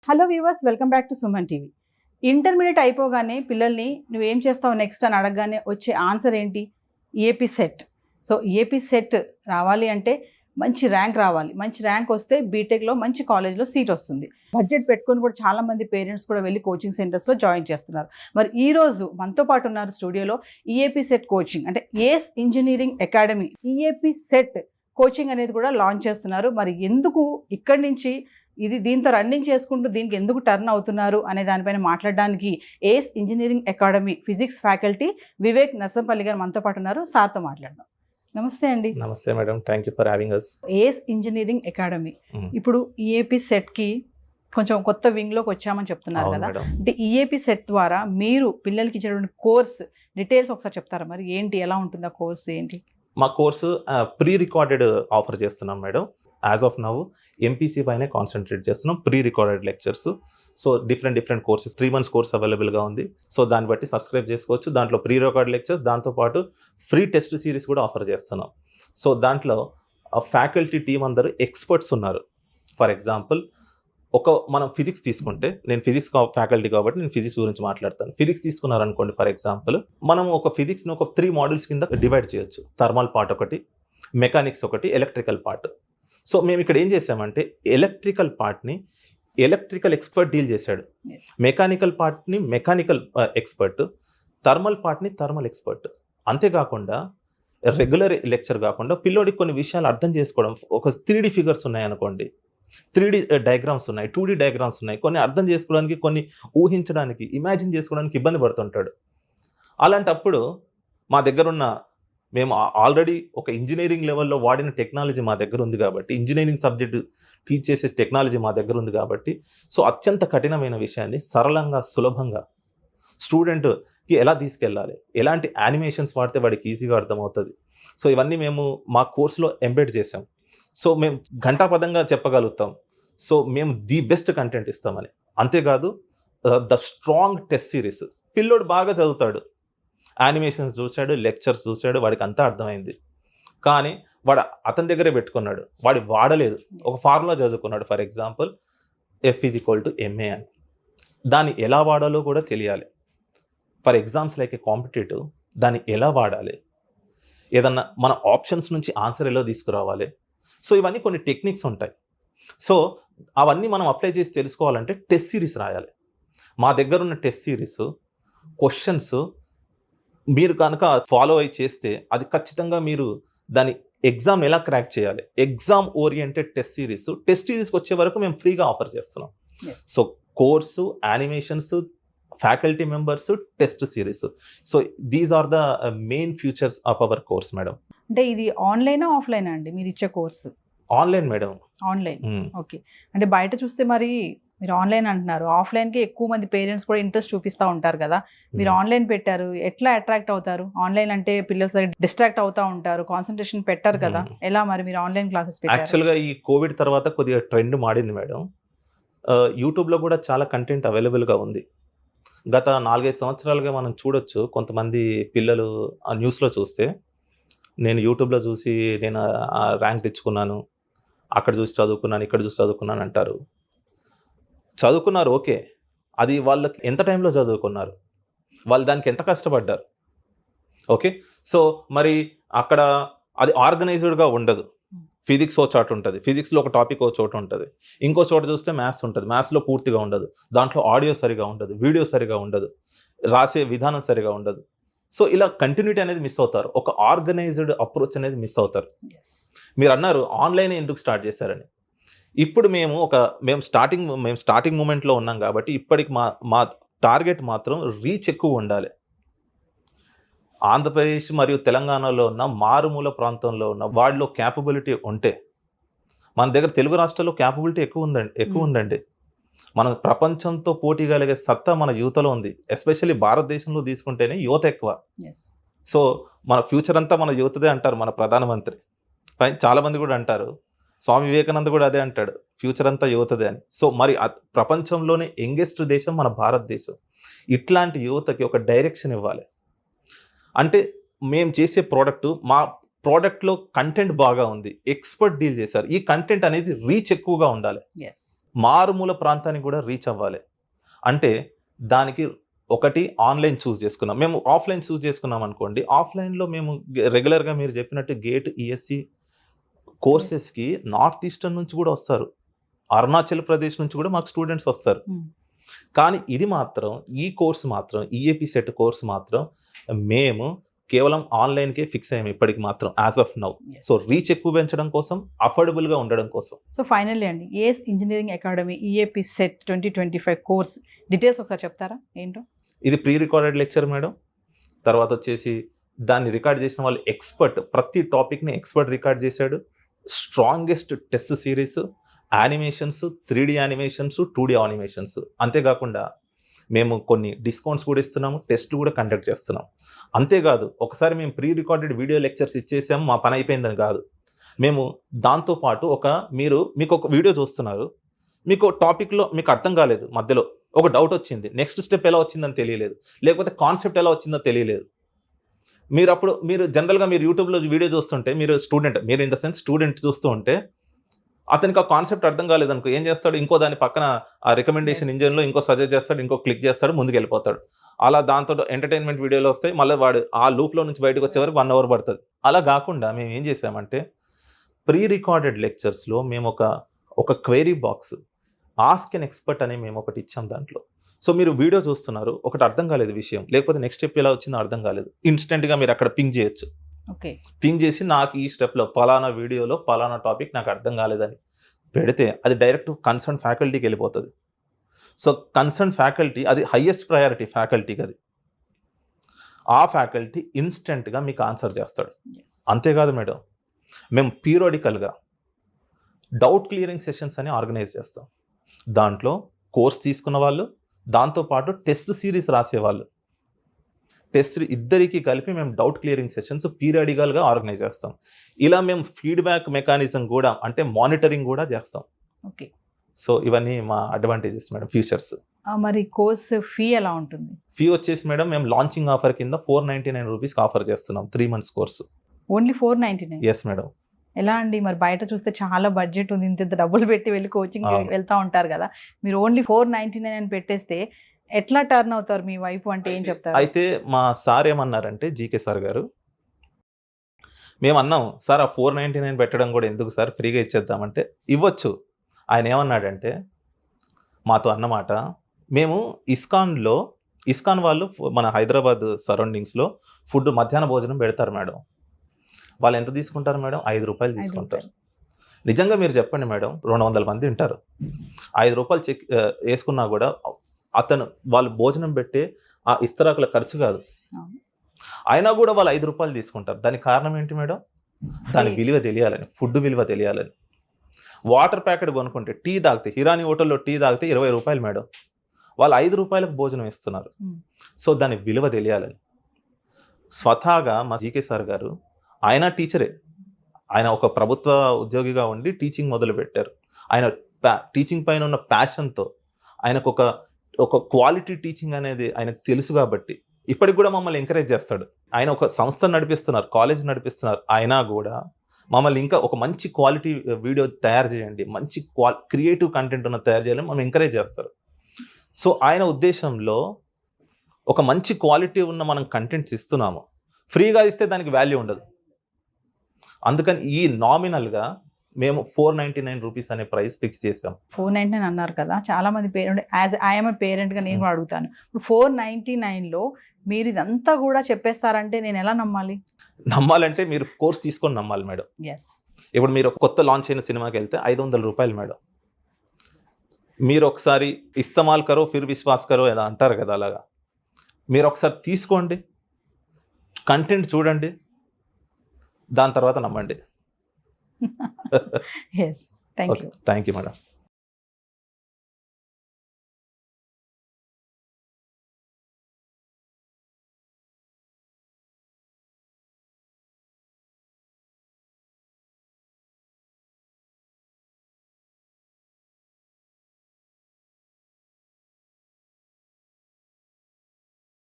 Hello viewers, welcome back to Suman TV. Intermediate అయిపోగానే పిల్లల్ని నువ్వేం చేస్తావు నెక్స్ట్ అని అడగగానే వచ్చే ఆన్సర్ ఏంటి? AP set. So AP set రావాలి అంటే మంచి ర్యాంక్ రావాలి. మంచి ర్యాంక్ వస్తే బీటెక్లో మంచి కాలేజ్లో సీట్ వస్తుంది. బడ్జెట్ పెట్టుకొని కూడా చాలామంది పేరెంట్స్ కూడా వెళ్ళి కోచింగ్ సెంటర్స్లో జాయిన్ చేస్తున్నారు. మరి ఈరోజు మనతో పాటు ఉన్నారు స్టూడియోలో ఈఏపీ సెట్ కోచింగ్, అంటే Ace Engineering academy EAP CET coaching అనేది కూడా లాంచ్ చేస్తున్నారు. మరి ఎందుకు ఇక్కడి నుంచి దీంతో రన్నింగ్ చేసుకుంటూ దీనికి ఎందుకు టర్న్ అవుతున్నారు అనే దానిపైన మాట్లాడడానికి Ace Engineering Academy physics faculty Vivek Narsampalli garu మనతో పాటు ఉన్నారు. సార్తో మాట్లాడదాం. నమస్తే అండి. నమస్తే madam, thank you for having us. Ace Engineering Academy ఇప్పుడు ఈఏపీ సెట్కి కొంచెం కొత్త వింగ్లోకి వచ్చామని చెప్తున్నారు కదా. అంటే ఈఏపీ సెట్ ద్వారా మీరు పిల్లలకి ఇచ్చేటువంటి కోర్స్ డీటెయిల్స్ ఒకసారి చెప్తారా? మరి ఏంటి, ఎలా ఉంటుంది ఆ కోర్స్ ఏంటి? మా కోర్సు ప్రీ రికార్డెడ్ ఆఫర్ చేస్తున్నాం madam. As of now MPC పైనే కాన్సన్ట్రేట్ చేస్తున్నాం. Pre recorded lectures, so different courses 3 months course అవైలబుల్గా ఉంది. సో దాన్ని బట్టి సబ్స్క్రైబ్ చేసుకోవచ్చు. దాంట్లో ప్రీ రికార్డ్ లెక్చర్స్, దాంతోపాటు ఫ్రీ టెస్ట్ సిరీస్ కూడా ఆఫర్ చేస్తున్నాం. సో దాంట్లో ఫ్యాకల్టీ టీం అందరూ ఎక్స్పర్ట్స్ ఉన్నారు. ఫర్ ఎగ్జాంపుల్, మనం ఫిజిక్స్ తీసుకుంటే, నేను ఫిజిక్స్ ఫ్యాకల్టీ కాబట్టి నేను ఫిజిక్స్ గురించి మాట్లాడతాను. ఫిజిక్స్ తీసుకున్నారనుకోండి, ఫర్ ఎగ్జాంపుల్ మనం ఒక ఫిజిక్స్ని ఒక 3 modules కింద డివైడ్ చేయొచ్చు. థర్మల్ పార్ట్ ఒకటి, మెకానిక్స్ ఒకటి, ఎలక్ట్రికల్ పార్ట్. సో మేము ఇక్కడ ఏం చేసామంటే ఎలక్ట్రికల్ పార్ట్ని ఎలక్ట్రికల్ ఎక్స్పర్ట్ డీల్ చేశాడు, మెకానికల్ పార్ట్ని మెకానికల్ ఎక్స్పర్ట్, థర్మల్ పార్ట్ని థర్మల్ ఎక్స్పర్ట్. అంతేకాకుండా రెగ్యులర్ లెక్చర్ కాకుండా పిల్లోడికి కొన్ని విషయాలు అర్థం చేసుకోవడం, ఒక 3D ఫిగర్స్ ఉన్నాయనుకోండి, 3D డయాగ్రామ్స్ ఉన్నాయి, 2D డయాగ్రామ్స్ ఉన్నాయి, కొన్ని అర్థం చేసుకోవడానికి, కొన్ని ఊహించడానికి, ఇమాజిన్ చేసుకోవడానికి ఇబ్బంది పడుతుంటాడు. అలాంటప్పుడు మా దగ్గరున్న మేము ఆల్రెడీ ఒక ఇంజనీరింగ్ లెవెల్లో వాడిన టెక్నాలజీ మా దగ్గర ఉంది కాబట్టి, ఇంజనీరింగ్ సబ్జెక్టు టీచ్ చేసే టెక్నాలజీ మా దగ్గర ఉంది కాబట్టి, సో అత్యంత కఠినమైన విషయాన్ని సరళంగా, సులభంగా స్టూడెంట్కి ఎలా తీసుకెళ్ళాలి, ఎలాంటి యానిమేషన్స్ వాడితే వాడికి ఈజీగా అర్థమవుతుంది. సో ఇవన్నీ మేము మా కోర్సులో ఎంబెడ్ చేసాం. సో మేము ఘంటాపదంగా చెప్పగలుగుతాం. సో మేము ది బెస్ట్ కంటెంట్ ఇస్తామని. అంతేకాదు ద స్ట్రాంగ్ టెస్ట్ సిరీస్. పిల్లోడు బాగా చదువుతాడు, యానిమేషన్స్ చూశాడు, లెక్చర్స్ చూశాడు, వాడికి అంతా అర్థమైంది. కానీ వాడు అతని దగ్గరే పెట్టుకున్నాడు, వాడు వాడలేదు. ఒక ఫార్ములా చదువుకున్నాడు, ఫర్ ఎగ్జాంపుల్ F=ma అని. దాన్ని ఎలా వాడాలో కూడా తెలియాలి. For exams like A competitive, దాన్ని ఎలా వాడాలి, ఏదన్నా మన ఆప్షన్స్ నుంచి ఆన్సర్ ఎలా తీసుకురావాలి. సో ఇవన్నీ కొన్ని టెక్నిక్స్ ఉంటాయి. సో అవన్నీ మనం అప్లై చేసి తెలుసుకోవాలంటే టెస్ట్ సిరీస్ రాయాలి. మా దగ్గర ఉన్న టెస్ట్ సిరీస్ క్వశ్చన్స్ మీరు కనుక ఫాలో అయి చేస్తే అది ఖచ్చితంగా మీరు దాని ఎగ్జామ్ ఎలా క్రాక్ చేయాలి, ఎగ్జామ్ ఓరియంటెడ్ టెస్ట్ సిరీస్కి వచ్చే వరకు మేము ఫ్రీగా ఆఫర్ చేస్తున్నాం. So course, animations, faculty members, test series. So these are the main features of our course madam. అంటే ఇది ఆన్లైనా ఆఫ్లైనా అండి మీరు ఇచ్చే కోర్సు? Online madam. Online, okay. అంటే బయట చూస్తే మరి మీరు ఆన్లైన్ అంటున్నారు, ఆఫ్లైన్కి ఎక్కువ మంది పేరెంట్స్ కూడా ఇంట్రెస్ట్ చూపిస్తూ ఉంటారు కదా. మీరు ఆన్లైన్ పెట్టారు, ఎట్లా అట్రాక్ట్ అవుతారు? ఆన్లైన్ అంటే పిల్లలు డిస్ట్రాక్ట్ అవుతూ ఉంటారు, కాన్సన్ట్రేషన్ పెట్టారు కదా, ఎలా మరి మీరు ఆన్లైన్ క్లాసెస్ పెట్టారు? యాక్చువల్గా ఈ కోవిడ్ తర్వాత కొద్దిగా ట్రెండ్ మారింది మేడం. యూట్యూబ్లో కూడా చాలా కంటెంట్ అవైలబుల్గా ఉంది. గత 4-5 సంవత్సరాలుగా మనం చూడొచ్చు, కొంతమంది పిల్లలు ఆ న్యూస్లో చూస్తే, నేను యూట్యూబ్లో చూసి నేను ర్యాంక్ తెచ్చుకున్నాను, అక్కడ చూసి చదువుకున్నాను, ఇక్కడ చూసి చదువుకున్నాను అంటారు. చదువుకున్నారు, ఓకే. అది వాళ్ళకి ఎంత టైంలో చదువుకున్నారు, వాళ్ళు దానికి ఎంత కష్టపడ్డారు, ఓకే. సో మరి అక్కడ అది ఆర్గనైజ్డ్గా ఉండదు. ఫిజిక్స్ ఓ చోట ఉంటుంది, ఫిజిక్స్లో ఒక టాపిక్ ఓ చోట ఉంటుంది, ఇంకో చోట చూస్తే మ్యాథ్స్ ఉంటుంది, మ్యాథ్స్లో పూర్తిగా ఉండదు, దాంట్లో ఆడియో సరిగా ఉండదు, వీడియో సరిగా ఉండదు, రాసే విధానం సరిగా ఉండదు. సో ఇలా కంటిన్యూటీ అనేది మిస్ అవుతారు, ఒక ఆర్గనైజ్డ్ అప్రోచ్ అనేది మిస్ అవుతారు. మీరు అన్నారు ఆన్లైన్ ఎందుకు స్టార్ట్ చేశారని. ఇప్పుడు మేము స్టార్టింగ్ మూమెంట్లో ఉన్నాం కాబట్టి ఇప్పటికి మా టార్గెట్ మాత్రం రీచ్ ఎక్కువ ఉండాలి. ఆంధ్రప్రదేశ్ మరియు తెలంగాణలో ఉన్న మారుమూల ప్రాంతంలో ఉన్న వాడిలో క్యాపబిలిటీ ఉంటే, మన దగ్గర తెలుగు రాష్ట్రాల్లో క్యాపబిలిటీ ఎక్కువ ఉందండి. మన ప్రపంచంతో పోటీ కలిగే సత్తా మన యువతలో ఉంది. ఎస్పెషల్లీ భారతదేశంలో తీసుకుంటేనే యువత ఎక్కువ. సో మన ఫ్యూచర్ అంతా మన యువతదే అంటారు మన ప్రధానమంత్రి. చాలామంది కూడా అంటారు, స్వామి వివేకానంద కూడా అదే అంటాడు, ఫ్యూచర్ అంతా యువతదే అని. సో మరి ప్రపంచంలోనే యంగెస్ట్ దేశం మన భారతదేశం. ఇట్లాంటి యువతకి ఒక డైరెక్షన్ ఇవ్వాలి. అంటే మేము చేసే మా ప్రోడక్ట్లో కంటెంట్ బాగా ఉంది, ఎక్స్పర్ట్ డీల్ చేశారు, ఈ కంటెంట్ అనేది రీచ్ ఎక్కువగా ఉండాలి. మారుమూల ప్రాంతానికి కూడా రీచ్ అవ్వాలి. అంటే దానికి ఒకటి ఆన్లైన్ చూస్ చేసుకున్నాం. మేము ఆఫ్లైన్ చూస్ చేసుకున్నాం అనుకోండి, ఆఫ్లైన్లో మేము రెగ్యులర్గా మీరు చెప్పినట్టు గేట్ ఈఎస్సి కోర్సెస్కి నార్త్ ఈస్టర్న్ నుంచి కూడా వస్తారు, అరుణాచల్ ప్రదేశ్ నుంచి కూడా మాకు స్టూడెంట్స్ వస్తారు. కానీ ఇది మాత్రం ఈ కోర్స్ మాత్రం ఈఏపీ సెట్ కోర్స్ మాత్రం మేము కేవలం ఆన్లైన్కే ఫిక్స్ అయ్యాము ఇప్పటికి మాత్రం as of now. So reach ఎక్కువ పెంచడం కోసం, అఫోర్డబుల్గా ఉండడం కోసం. సో ఫైనల్లీ అండి, AS engineering academy EAP CET 2025 course details ఒకసారి చెప్తారా ఏంటో? ఇది ప్రీ రికార్డెడ్ లెక్చర్ మేడం. తర్వాత వచ్చేసి దాన్ని రికార్డ్ చేసిన వాళ్ళు ఎక్స్పర్ట్, ప్రతి టాపిక్ని ఎక్స్పర్ట్ రికార్డ్ చేశాడు. Strongest test series, animations, 3D animations, 2D animations. అంతేకాకుండా మేము కొన్ని డిస్కౌంట్స్ కూడా ఇస్తున్నాము, టెస్ట్ కూడా కండక్ట్ చేస్తున్నాం. అంతేకాదు ఒకసారి మేము ప్రీ రికార్డెడ్ వీడియో లెక్చర్స్ ఇచ్చేసాము, మా పని అయిపోయిందని కాదు. మేము దాంతోపాటు మీకు ఒక వీడియో చూస్తున్నారు, మీకు టాపిక్లో మీకు అర్థం కాలేదు, మధ్యలో ఒక డౌట్ వచ్చింది, నెక్స్ట్ స్టెప్ ఎలా వచ్చిందని తెలియలేదు, లేకపోతే కాన్సెప్ట్ ఎలా వచ్చిందో తెలియలేదు. మీరు జనరల్గా మీరు యూట్యూబ్లో వీడియో చూస్తుంటే, మీరు ఇన్ ద సెన్స్ స్టూడెంట్ చూస్తూ ఉంటే అతనికి ఆ కాన్సెప్ట్ అర్థం కాలేదనుకో ఏం చేస్తాడు, ఇంకో దాని పక్కన ఆ రికమెండేషన్ ఇంజన్లో ఇంకో సజెస్ట్ చేస్తాడు, ఇంకో క్లిక్ చేస్తాడు, ముందుకు వెళ్ళిపోతాడు. అలా దాంతో ఎంటర్టైన్మెంట్ వీడియోలు వస్తాయి, మళ్ళీ వాడు ఆ లూప్లో నుంచి బయటకు వచ్చే వరకు 1 అవర్ పడుతుంది. అలా కాకుండా మేము ఏం చేసామంటే ప్రీ రికార్డెడ్ లెక్చర్స్లో మేము ఒక query box, ask an expert అని మేము ఒకటి ఇచ్చాం దాంట్లో. సో మీరు వీడియో చూస్తున్నారు, ఒకటి అర్థం కాలేదు విషయం, లేకపోతే నెక్స్ట్ స్టెప్ ఎలా వచ్చిందో అర్థం కాలేదు, ఇన్స్టెంట్గా మీరు అక్కడ పింగ్ చేయొచ్చు. ఓకే, పింగ్ చేసి నాకు ఈ స్టెప్లో పలానా వీడియోలో పలానా టాపిక్ నాకు అర్థం కాలేదని పెడితే అది డైరెక్ట్ కన్సర్న్ ఫ్యాకల్టీకి వెళ్ళిపోతుంది. సో కన్సర్న్ ఫ్యాకల్టీ, అది హైయెస్ట్ ప్రయారిటీ ఫ్యాకల్టీకి, అది ఆ ఫ్యాకల్టీ ఇన్స్టెంట్గా మీకు ఆన్సర్ చేస్తాడు. అంతేకాదు మేడం, మేము పీరియాడికల్గా డౌట్ క్లియరింగ్ సెషన్స్ అని ఆర్గనైజ్ చేస్తాం. దాంట్లో కోర్స్ తీసుకున్న వాళ్ళు, దాంతోపాటు టెస్ట్ సిరీస్ రాసేవాళ్ళు, టెస్ట్ ఇద్దరికి కలిపి మేము డౌట్ క్లియరింగ్ సెషన్స్ పీరియాడికల్గా ఆర్గనైజ్ చేస్తాం. ఇలా మేము ఫీడ్బ్యాక్ మెకానిజం కూడా, అంటే మానిటరింగ్ కూడా చేస్తాం. ఓకే, సో ఇవన్నీ మా అడ్వాంటేజెస్ మేడం, ఫీచర్స్. మరి కోర్స్ ఫీ ఎలా ఉంటుంది? ఫీ వచ్చేసి మేడం మేము లాంచింగ్ ఆఫర్ కింద 499 రూపీస్కి ఆఫర్ చేస్తున్నాం 3 months course. Only 499? Yes madam. ఎలా అండి, మరి బయట చూస్తే చాలా బడ్జెట్ ఉంది, ఇంత డబ్బులు పెట్టి వెళ్ళి కోచింగ్ వెళ్తూ ఉంటారు కదా, మీరు ఓన్లీ 499 అని పెట్టేస్తే ఎట్లా టర్న్ అవుతారు మీ వైపు, అంటే ఏం చెప్తారు? అయితే మా సార్ ఏమన్నారంటే, జీకే సార్ గారు, మేము అన్నాం సార్ ఆ 499 పెట్టడం కూడా ఎందుకు సార్, ఫ్రీగా ఇచ్చేద్దామంటే ఇవ్వచ్చు. ఆయన ఏమన్నాడంటే మాతో అన్నమాట, మేము ఇస్కాన్ వాళ్ళు మన హైదరాబాద్ సరౌండింగ్స్లో ఫుడ్ మధ్యాహ్న భోజనం పెడతారు మేడం. వాళ్ళు ఎంత తీసుకుంటారు మేడం? 5 రూపాయలు తీసుకుంటారు. నిజంగా మీరు చెప్పండి మేడం, 200 మంది ఉంటారు, 5 రూపాయలు చెక్ వేసుకున్నా కూడా వాళ్ళు భోజనం పెట్టే ఆ ఇస్తరాకుల ఖర్చు కాదు, అయినా కూడా వాళ్ళు 5 రూపాయలు తీసుకుంటారు. దానికి కారణం ఏంటి మేడం? దాని విలువ తెలియాలని, ఫుడ్ విలువ తెలియాలని. వాటర్ ప్యాకెట్ కొనుక్కుంటే, టీ తాగితే, హిరానీ హోటల్లో టీ తాగితే 20 రూపాయలు మేడం, వాళ్ళు 5 రూపాయలకు భోజనం ఇస్తున్నారు. సో దాని విలువ తెలియాలని స్వతహాగా మా జీకే సార్ గారు, ఆయన టీచరే, ఆయన ఒక ప్రభుత్వ ఉద్యోగిగా ఉండి టీచింగ్ మొదలు పెట్టారు. ఆయన టీచింగ్ పైన ఉన్న ప్యాషన్తో ఆయనకు ఒక క్వాలిటీ టీచింగ్ అనేది ఆయనకు తెలుసు కాబట్టి ఇప్పటికి కూడా మమ్మల్ని ఎంకరేజ్ చేస్తాడు. ఆయన ఒక సంస్థ నడిపిస్తున్నారు, కాలేజ్ నడిపిస్తున్నారు, అయినా కూడా మమ్మల్ని ఇంకా ఒక మంచి క్వాలిటీ వీడియో తయారు చేయండి, మంచి క్రియేటివ్ కంటెంట్ ఉన్న తయారు చేయాలని మమ్మల్ని ఎంకరేజ్ చేస్తారు. సో ఆయన ఉద్దేశంలో ఒక మంచి క్వాలిటీ ఉన్న మనం కంటెంట్స్ ఇస్తున్నాము, ఫ్రీగా ఇస్తే దానికి వాల్యూ ఉండదు. అందుకని ఈ నామినల్గా మేము 499 రూపీస్ అనే ప్రైస్ ఫిక్స్ చేసాం. 499 అన్నారు కదా, చాలా మంది పేరెంట్, యాజ్ ఐఎమ్ పేరెంట్గా నేను కూడా అడుగుతాను, ఇప్పుడు 499లో మీరు ఇదంతా కూడా చెప్పేస్తారంటే నేను ఎలా నమ్మాలి? నమ్మాలంటే మీరు కోర్స్ తీసుకొని నమ్మాలి మేడం. ఎస్, ఇప్పుడు మీరు కొత్త లాంచ్ అయిన సినిమాకి వెళ్తే 500 రూపాయలు మేడం. మీరు ఒకసారి ఇస్తమాల్ కరో ఫిర్ విశ్వాస్ కరో ఏదో అంటారు కదా, అలాగా మీరు ఒకసారి తీసుకోండి, కంటెంట్ చూడండి, దాని తర్వాత నమ్మండి. yes, thank you. Thank you, madam.